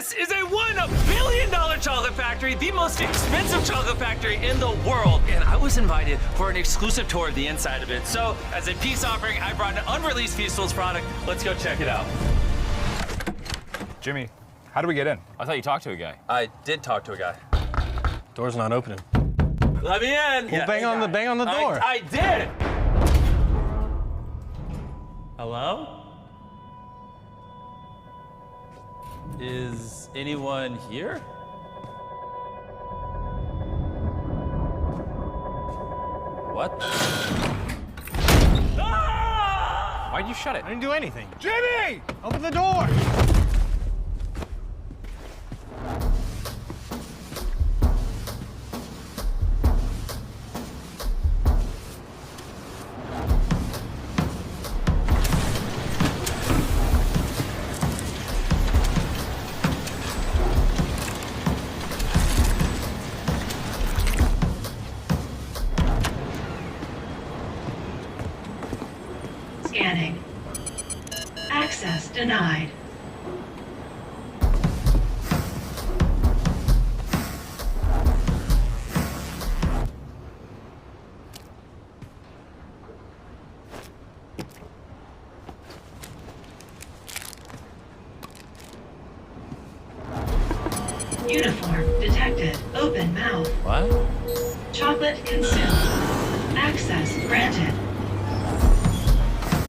This is a $1 billion chocolate factory, the most expensive chocolate factory in the world. And I was invited for an exclusive tour of the inside of it. So as a peace offering, I brought an unreleased Feastables product. Let's go check it out. Jimmy, how do we get in? I thought you talked to a guy. I did talk to a guy. Door's not opening. Let me in. Well, bang on the door. I did. Hello? Is anyone here? What? Ah! Why'd you shut it? I didn't do anything. Jimmy! Open the door. Scanning. Access denied. Uniform detected. Open mouth. What? Chocolate consumed. Access granted.